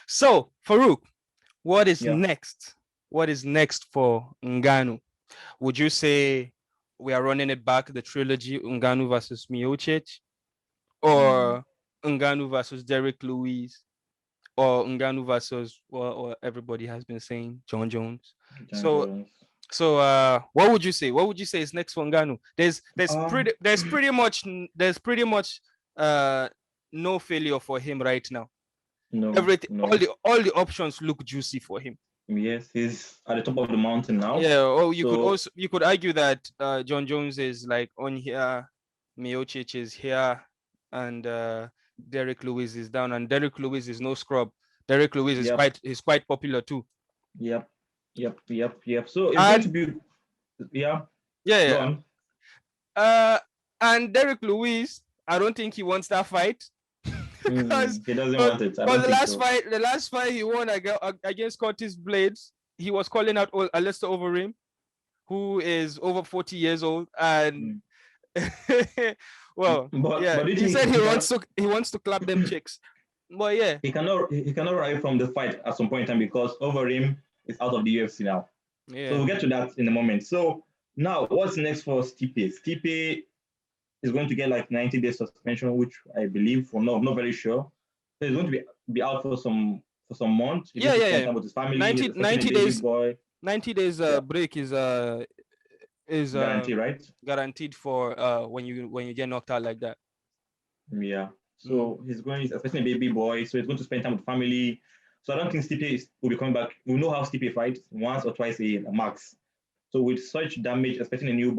So, Farouk, what is Yeah. next? What is next for Ngannou? Would you say we are running it back, the trilogy, Ngannou versus Miocic, Mm. or Ngannou versus Derrick Lewis, or Ngannou versus what everybody has been saying, Jon Jones? Jon So, Jones. what would you say? What would you say is next for Ngannou? Um, There's pretty much uh no failure for him right now. no, Everything, no. all the options look juicy for him. Yes, he's at the top of the mountain now. Yeah. Oh, So, you could argue that Jon Jones is like on here, Miocic is here, and Derrick Lewis is down, and Derrick Lewis is no scrub. Derrick Lewis yep, is quite popular too. yep, yep. So it's going And to be, yeah, yeah, go yeah. on. Uh, and Derrick Lewis, I don't think he wants that fight because He doesn't want it. I don't think so. the last fight he won against Curtis Blades, he was calling out Alistair Overeem, who is over 40 years old, and Mm. well, yeah, But do you he think said he wants to clap them chicks. But yeah, he cannot ride from the fight at some point in time because over him is out of the UFC now. So yeah. we'll get to that in a moment. So now what's next for Stipe? Stipe is going to get like 90 days suspension, which I believe, for no, I'm not very sure. So he's going to be out for some months. He's Yeah, going to yeah, spend yeah. time with his family. He's 90, expecting a 90 baby days boy. 90 days Yeah, break is guarantee, right? guaranteed for when you get knocked out like that. Yeah. Mm. So he's expecting a baby boy. So he's going to spend time with family. So I don't think will be coming back. We know how Stipe fights once or twice a year, max. So with such damage, expecting a new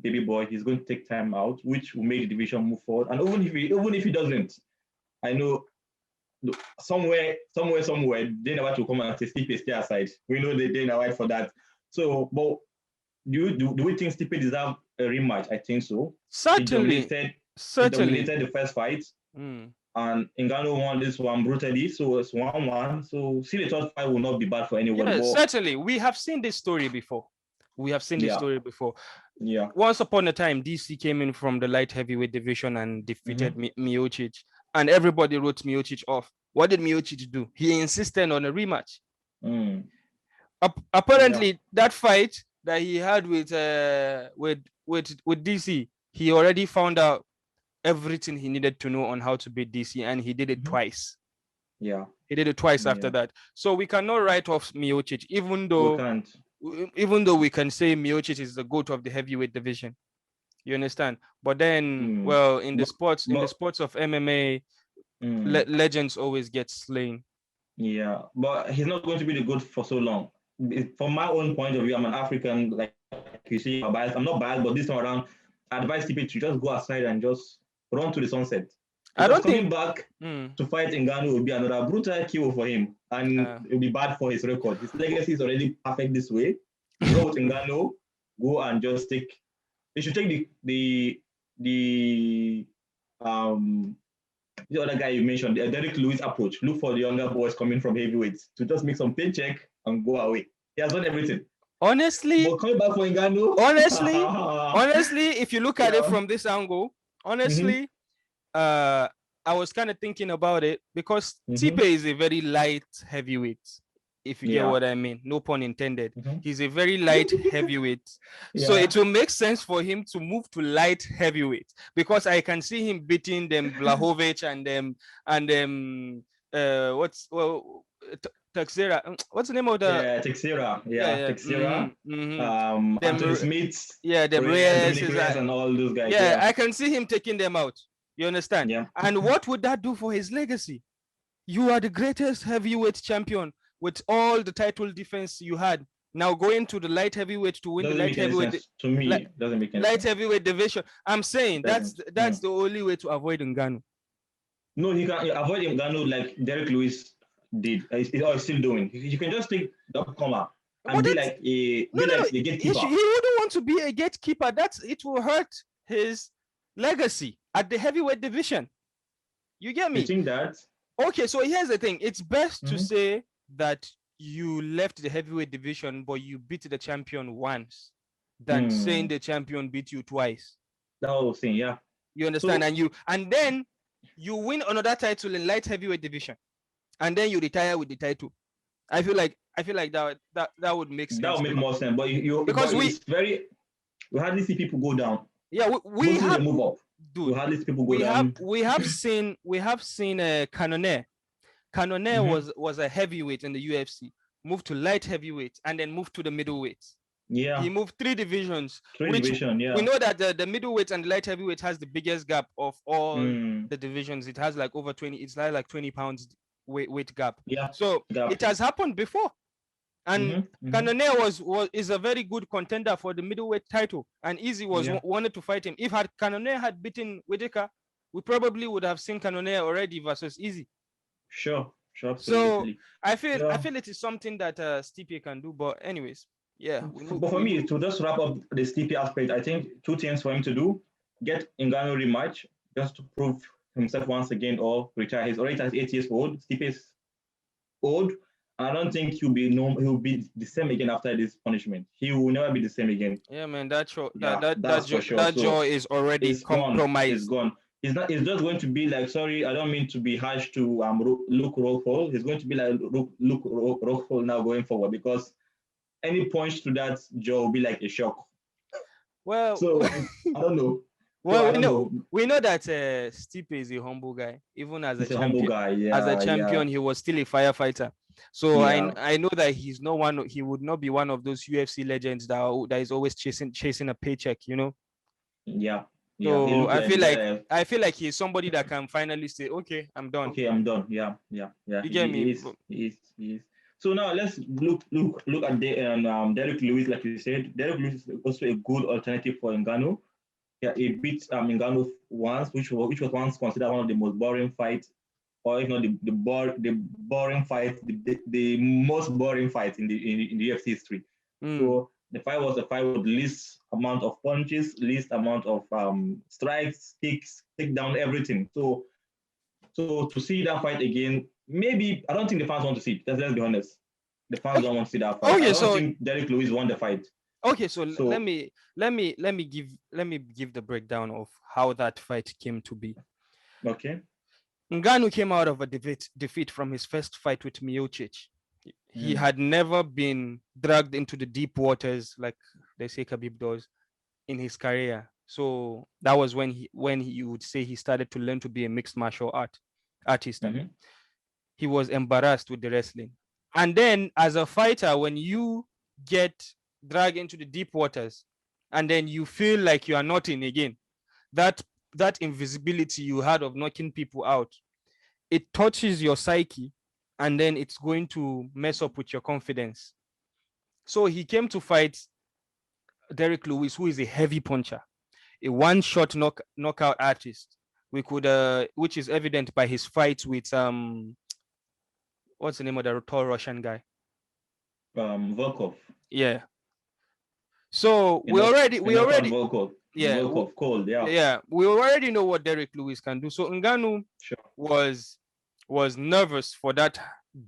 baby boy, he's going to take time out, which will make the division move forward. And even if he doesn't, I know somewhere, Dana White will come and say Stipe stay aside. We know they Dana White for that. So, but do we think Stipe deserve a rematch? I think so. He Certainly, dominated. He certainly. dominated the first fight, Mm. and Ngannou won this one brutally. So it's 1-1. So see, the third fight will not be bad for anybody. Yeah, But certainly. We have seen this story before. We have seen this yeah, story before. yeah. Once upon a time, DC came in from the light heavyweight division and defeated Mm-hmm. Miocic, and everybody wrote Miocic off. What did Miocic do? He insisted on a rematch. Mm. Yeah. Apparently, that fight that he had with DC, he already found out everything he needed to know on how to beat DC, and he did it Mm-hmm. twice. Yeah. He did it twice after Yeah. that. So we cannot write off Miocic, We can't. even though we can say Miocic is the goat of the heavyweight division. You understand? But then, Mm. well, in the But sports of MMA, mm, legends always get slain. yeah, but he's not going to be the good for so long. From my own point of view, I'm an African, like you see, I'm biased. I'm not biased, but this time around, I advise people to just go outside and just run to the sunset. I Because don't coming think. back Mm, to fight Ngannou will be another brutal kill for him, and uh, it will be bad for his record. His legacy is already perfect this way. Draw with Ngannou, go and just take. They should take the um the other guy you mentioned, the Derrick Lewis approach. Look for the younger boys coming from heavyweights to just make some paycheck and go away. He has done everything. honestly, But coming back for Ngannou, honestly, honestly, if you look at it yeah. from this angle, Mm-hmm, honestly, uh, I was kind of thinking about it because Tipe mm-hmm, is a very light heavyweight, if you get yeah. what I mean. No pun intended. Mm-hmm. He's a very light heavyweight. So Yeah. it will make sense for him to move to light heavyweight because I can see him beating them Blahovic and them Texera. What's the name of the Yeah, Texera. yeah, Yeah, yeah. Texera. Anthony Them Smith, yeah, them Reyes, Reyes Dominic is Reyes, and all those guys. yeah, Yeah. I can see him taking them out. You understand? Yeah. And what would that do for his legacy? You are the greatest heavyweight champion with all the title defense you had. Now going to the light heavyweight to win the Doesn't make any sense to light, me. Doesn't make any light sense. heavyweight division. I'm saying It doesn't. that's the only way to avoid Ngannou. No, he can avoid Ngannou like Derek Lewis did. He's still doing. You can just take the upcomer and But that's no, be no, no. like the He gatekeeper. wouldn't want to be a gatekeeper. It will hurt his legacy at the heavyweight division. You get You me? think that? Okay, so here's the thing. It's best to Mm-hmm. say that you left the heavyweight division, but you beat the champion once, than saying Hmm. the champion beat you twice. That whole thing, yeah. You understand? So And then you win another title in light heavyweight division. and then you retire with the title. I feel like that would make That sense would a make lot, more sense. But because it's very, we hardly see people go down. we Mostly they have, move up. We dude, hardly see people go down. we have seen Cannonier. Cannonier Mm-hmm. was a heavyweight in the UFC, moved to light heavyweight, and then moved to the middleweight. He Yeah. moved 3 divisions, Trade which division. we Yeah. know that the middleweight and light heavyweight has the biggest gap of all Mm. the divisions. It has like over 20. It's like 20 pounds weight gap. Yeah. So Gap. it has happened before, and Mm-hmm. Mm-hmm. Cannonier is a very good contender for the middleweight title, and Easy Yeah. wanted to fight him. If Cannonier had beaten Whitaker, we probably would have seen Cannonier already versus Easy. Sure. Sure. So Absolutely. I feel Yeah. it is something that Stipe can do. But anyways, yeah, But for me, to just wrap up the Stipe aspect, I think two things for him to do: get Ngannou rematch just to prove himself once again, or retire. He's already at 8 years old. Stipe is old. I don't think he'll be the same again after this punishment. He will never be the same again. Yeah, man, that show Yeah, that's for sure. that jaw So is already it's gone. It's compromised. gone. It's not. It's just going to be like, sorry, I don't mean to be harsh to Luke Rockhold. It's going to be like Luke Rockhold now going forward, because any punch to that jaw will be like a shock. Well, So I don't know. So well, I don't know. we know that Stipe is a humble guy. Even as a He's a humble champion, guy. Yeah, yeah, he was still a firefighter. So yeah, I know that he's no one. He would not be one of those UFC legends that is always chasing a paycheck. You know. yeah, yeah. He So looked like I feel like he's somebody that can finally say, okay, I'm done. okay, I'm done. Yeah, yeah, yeah. You get me? He is. So now let's look at Derrick Lewis, like you said. Derrick Lewis is also a good alternative for Ngannou. Yeah, he beat Ngannou once, which was once considered one of the most boring fights, or if not the boring fight, the most boring fight in the UFC history. Mm. So the fight was a fight with least amount of punches, least amount of strikes, kicks, take down everything. So to see that fight again, maybe I don't think the fans want to see it. Let's be honest. The fans don't want to see that fight. Okay, I don't so think Derrick Lewis won the fight. okay, so So let me give the breakdown of how that fight came to be. okay. Ngannou came out of a defeat from his first fight with Miocic. He had never been dragged into the deep waters like they say Khabib does in his career. So that was when he would say he started to learn to be a mixed martial artist. I mean, he was embarrassed with the wrestling. And then as a fighter, when you get dragged into the deep waters and then you feel like you are not in again, that invisibility you had of knocking people out, it touches your psyche, and then it's going to mess up with your confidence. So he came to fight Derrick Lewis, who is a heavy puncher, a one-shot knockout artist. We could, which is evident by his fights with what's the name of the tall Russian guy? Volkov. Yeah. So We knocked out Volkov. yeah, Volkov cold. Yeah. yeah, we already know what Derrick Lewis can do. So Ngannou Sure. was nervous for that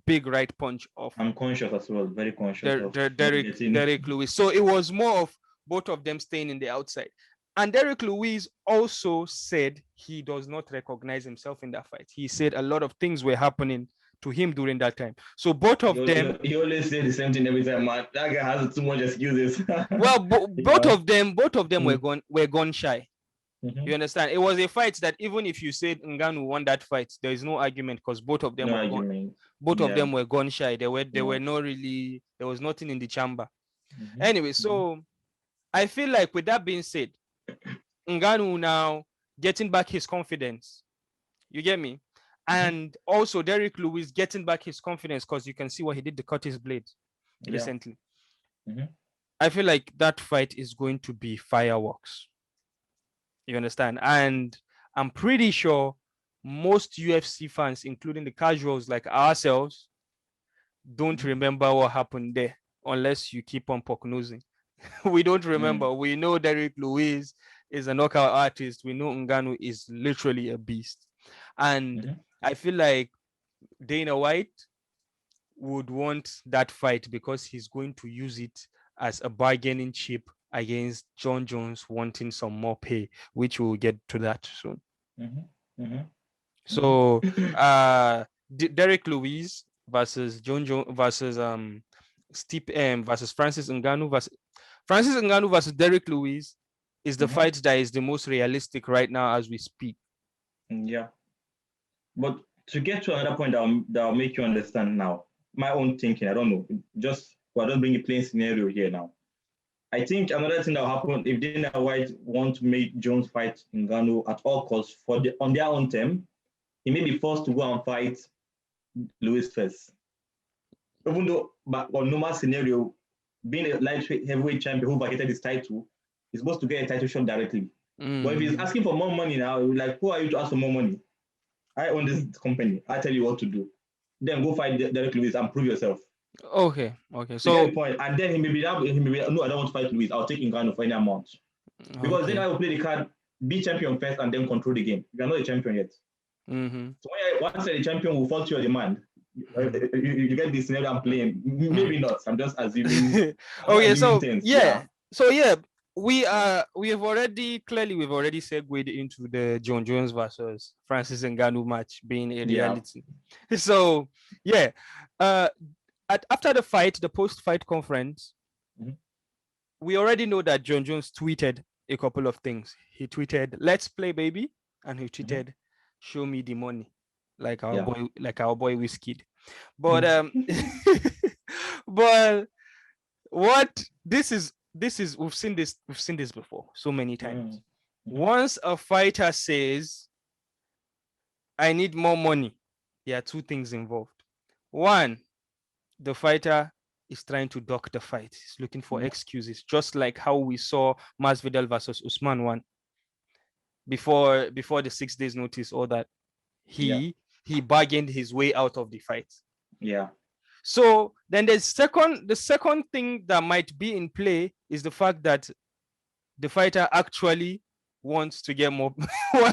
big right punch of I'm conscious as well. Very conscious of Derrick Lewis. So it was more of both of them staying in the outside. And Derrick Lewis also said he does not recognize himself in that fight. He said a lot of things were happening to him during that time. So both of them. He always say the same thing every time, man. That guy has too much excuses. Well, both of them were gun shy. Mm-hmm. You understand? It was a fight that even if you said Ngannou won that fight, there is no argument because both of them of them were gun shy. They were not really, there was nothing in the chamber. Mm-hmm. Anyway, so I feel like with that being said, Ngannou now getting back his confidence. You get me? And also Derrick Lewis getting back his confidence because you can see what he did to cut his blade recently. I feel like that fight is going to be fireworks. You understand? And I'm pretty sure most UFC fans, including the casuals like ourselves, don't remember what happened there unless you keep on poke-nosing. We don't remember. We know Derrick Lewis is a knockout artist. We know Ngannou is literally a beast. And I feel like Dana White would want that fight because he's going to use it as a bargaining chip against Jon Jones wanting some more pay, which we'll get to that soon. So Derrick Lewis versus Jon Jones versus Stipe versus Francis Ngannou versus Derrick Lewis is the fight that is the most realistic right now as we speak. Yeah. But to get to another point that'll make you understand now, my own thinking, I don't know, I don't bring a plain scenario here now. I think another thing that will happen if Dana White wants to make Jones fight Ngannou at all costs on their own term, he may be forced to go and fight Lewis first. Even though, but on normal scenario, being a light heavyweight champion who vacated his title, he's supposed to get a title shot directly. But if he's asking for more money now, like, who are you to ask for more money? I own this company. I tell you what to do. Then go fight Derrick Lewis and prove yourself. Okay. So the point, and then he may be no, I don't want to fight Lewis. I'll take Ngannou for any amount. Because then I will play the card, be champion first, and then control the game. You're not a champion yet. So once you're the champion, will fall to your demand. You get this scenario I'm playing. Maybe not. I'm just assuming. We've already segued into the Jon Jones versus Francis Ngannou match being a reality. Yeah. So after the fight, the post-fight conference, we already know that Jon Jones tweeted a couple of things. He tweeted, "Let's play, baby," and he tweeted, "Show me the money," like our boy Wizkid. But but what this is we've seen this before so many times. Once a fighter says, "I need more money," there are two things involved. One, the fighter is trying to duck the fight. He's looking for excuses, just like how we saw Masvidal versus Usman one before the 6 days notice, or that he bargained his way out of the fight. Yeah. So then the second thing that might be in play is the fact that the fighter actually wants to get more,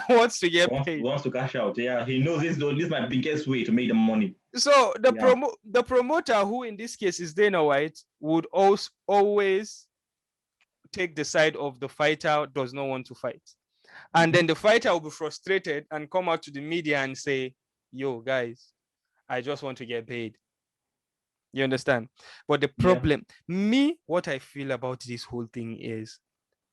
wants to cash out. Yeah, he knows this is my biggest way to make the money. So the promoter, who in this case is Dana White, would always take the side of the fighter does not want to fight. And then the fighter will be frustrated and come out to the media and say, "Yo, guys, I just want to get paid." You understand? But the problem, what I feel about this whole thing is,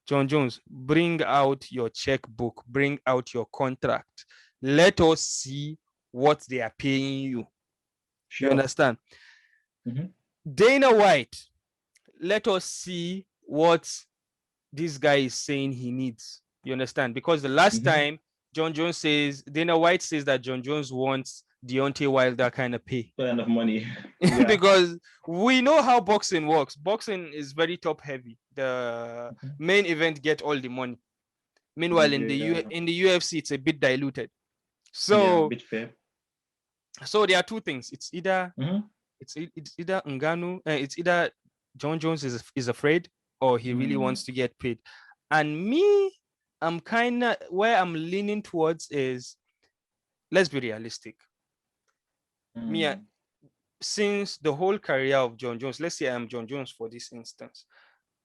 Jon Jones, bring out your checkbook, bring out your contract. Let us see what they are paying you. Sure. You understand? Dana White, let us see what this guy is saying he needs. You understand? Because the last time Dana White says that Jon Jones wants Deontay Wilder kind of pay. Kind of money. Because we know how boxing works. Boxing is very top heavy. The main event get all the money. Meanwhile, in the UFC, it's a bit diluted. So, a bit fair. So there are two things. It's either it's either Ngannou, it's either Jon Jones is afraid, or he really wants to get paid. And me, I'm kind of where I'm leaning towards is, let's be realistic. Since the whole career of Jon Jones, let's say I'm Jon Jones for this instance.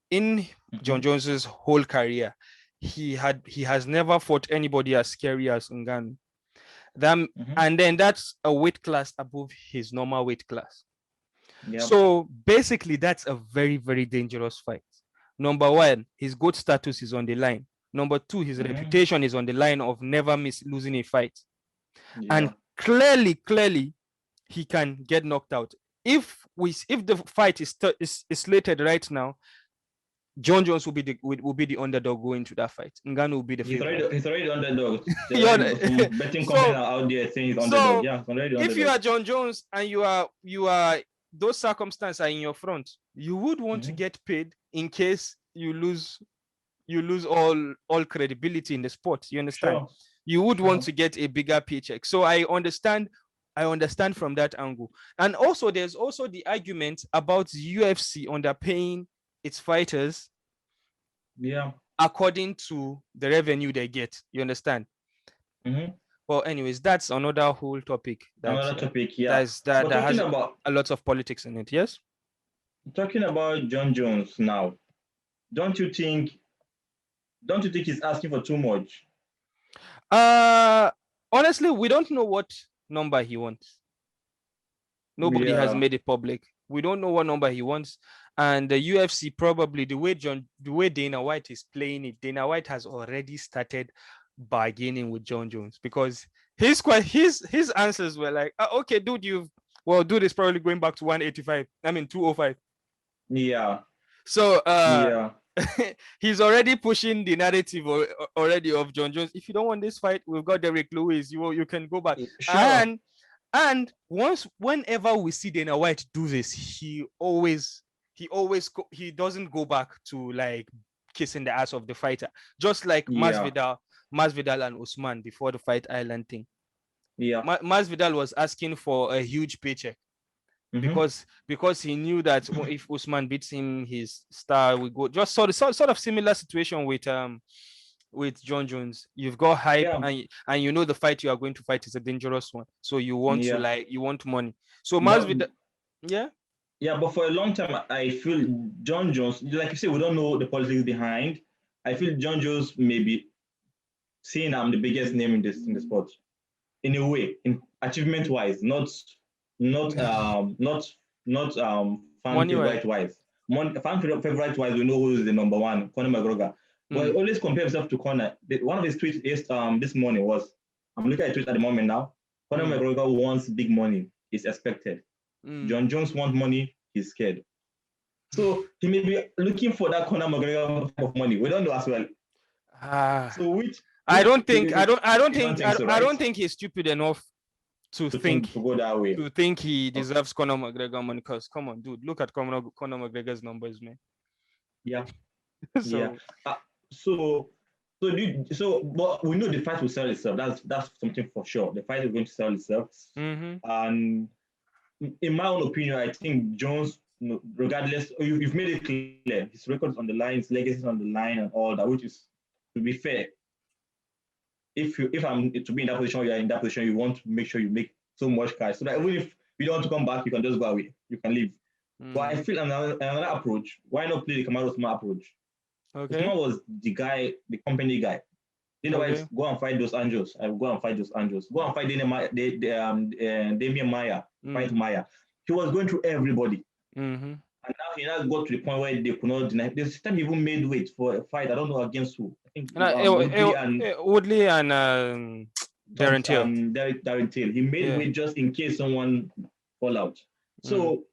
In Jon Jones's whole career, he has never fought anybody as scary as Ngannou. And then that's a weight class above his normal weight class. Yep. So basically, that's a very, very dangerous fight. Number one, his GOAT status is on the line. Number two, his reputation is on the line of never losing a fight. Yeah. And clearly, he can get knocked out. If the fight is slated right now, Jon Jones will be the underdog going to that fight. Ngannou will be the favorite. He's already the underdog. Betting companies out there saying he's underdog. Yeah, already if you are Jon Jones and you are those circumstances are in your front, you would want to get paid in case you lose all credibility in the sport. You understand? Sure. You would want to get a bigger paycheck. So I understand from that angle. And also there's also the argument about UFC underpaying its fighters, according to the revenue they get. You understand? Well, anyways, that's another whole topic. That has a lot of politics in it. Yes. Talking about Jon Jones now, don't you think he's asking for too much? Honestly, we don't know what number he wants. Nobody has made it public. We don't know what number he wants. And the UFC probably, the way Dana White is playing it, Dana White has already started bargaining with Jon Jones, because his answers were like, okay, dude, dude is probably going back to 185. I mean 205. Yeah. So he's already pushing the narrative already of Jon Jones. If you don't want this fight, we've got Derrick Lewis. You can go back. Sure. And whenever we see Dana White do this, he doesn't go back to like kissing the ass of the fighter, just like Masvidal and Usman before the Fight Island thing. Yeah, Masvidal was asking for a huge paycheck because he knew that if Usman beats him, his star will go. Just sort of similar situation with Jon Jones. You've got hype, and you know the fight you are going to fight is a dangerous one, so you want you want money. So Masvidal, but for a long time I feel Jon Jones, like you say, we don't know the politics behind. I feel Jon Jones maybe seeing I'm the biggest name in the sport, in a way, in achievement wise, not fan favorite wise. Fan favorite wise, we know who is the number one, Conor McGregor. But he always compare himself to Conor. One of his tweets this morning was, I'm looking at it at the moment now, Conor McGregor wants big money, is expected. Jon Jones wants money, he's scared. So he may be looking for that Conor McGregor type of money. We don't know as well. So I don't think he's stupid enough to think to go that way. To think he deserves Conor McGregor money, because come on, dude, look at Conor McGregor's numbers, man. Yeah. But we know the fight will sell itself. That's something for sure. The fight is going to sell itself. And in my own opinion, I think Jones, regardless, you've made it clear, his records on the line, his legacy is on the line, and all that. Which is, to be fair, if I'm to be in that position, you're in that position, you want to make sure you make so much cash, so that even if you don't want to come back, you can just go away. You can leave. But I feel another approach. Why not play the Kamaru Usman approach? Okay. Usman was the guy, the company guy. Otherwise, go and fight those angels. I will go and fight those angels. Go and fight Damian Maia. Fight Maia. He was going through everybody. And now he has got to the point where they could not deny. This time he even made weight for a fight. I don't know against who. I think Woodley and Darren Till. Darren Till. He made weight just in case someone fall out. So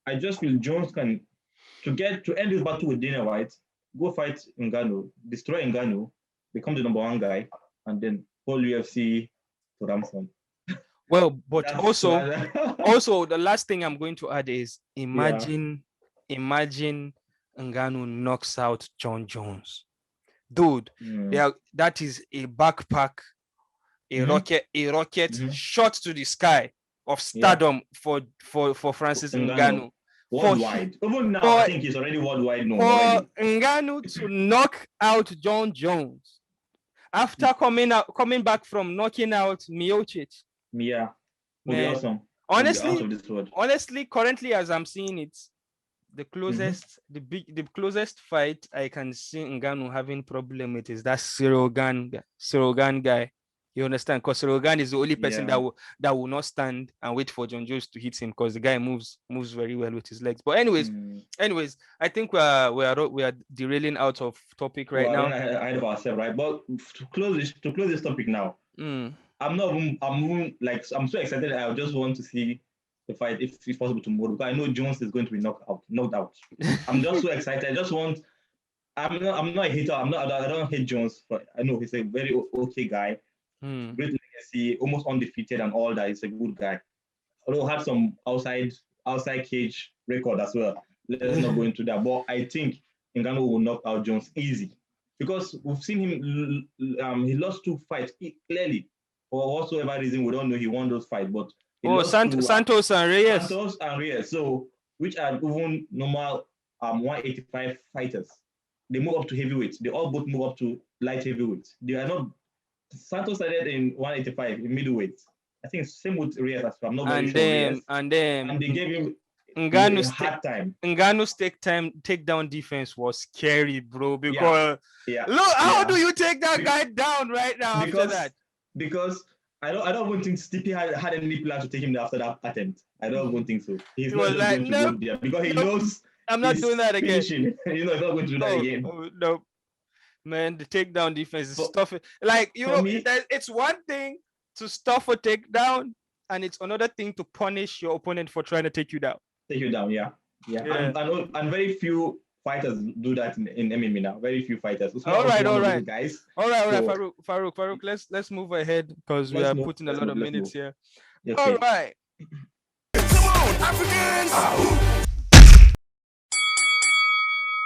I just feel Jones can, to end this battle with Dana White, go fight Ngannou, destroy Ngannou, become the number one guy, and then whole UFC to ransom. Well, but also the last thing I'm going to add is imagine Ngannou knocks out Jon Jones. Dude, that is a backpack, a rocket shot to the sky of stardom for Francis Ngannou. Worldwide. Even now, I think he's already worldwide known. For Ngannou to knock out Jon Jones after coming back from knocking out Miocic. Yeah, would be awesome. Honestly, currently as I'm seeing it, the closest fight I can see Ngannou having problem with is that Sirogan guy. You understand? Because Sirogan is the only person that will not stand and wait for Jon Jones to hit him, because the guy moves very well with his legs. But anyways, I think we are derailing out of topic right now. I of ourselves, right? But to close this topic now, I'm so excited. I just want to see the fight, if it's possible, tomorrow, because I know Jones is going to be knocked out. I'm just so excited. I'm not a hater. I don't hate Jones, but I know he's a very okay guy. Great legacy, almost undefeated and all that. He's a good guy. Although had some outside cage record as well. Let's not go into that. But I think Ngannou will knock out Jones easy, because we've seen him. He lost 2 fights clearly, for whatsoever reason. We don't know he won those fights, but Santos and Reyes. So which are even normal 185 fighters. They move up to heavyweight. They all both move up to light heavyweight. They are not. Santos started in 185 in middleweight. I think same with Reyes as well. I'm not very sure. And they gave him Ngannou's hard time. Ngannou's takedown defense was scary, bro. Because look, how do you take that guy down right now after that? Because I don't even think Stipe had any plan to take him there after that attempt. I don't even think so. He's He not was just like, going to no, go there because he no, knows I'm not doing that again. Finishing. He's not going to do that again. No. Man, the takedown defense is tough. Like, it's one thing to stuff a takedown, and it's another thing to punish your opponent for trying to take you down. Take you down, yeah. And very few fighters do that in MMA now. Very few fighters. All right. Guys. All right, Farouk. Let's move ahead because we are putting a lot of minutes here. Okay. All right. Come on, Africans!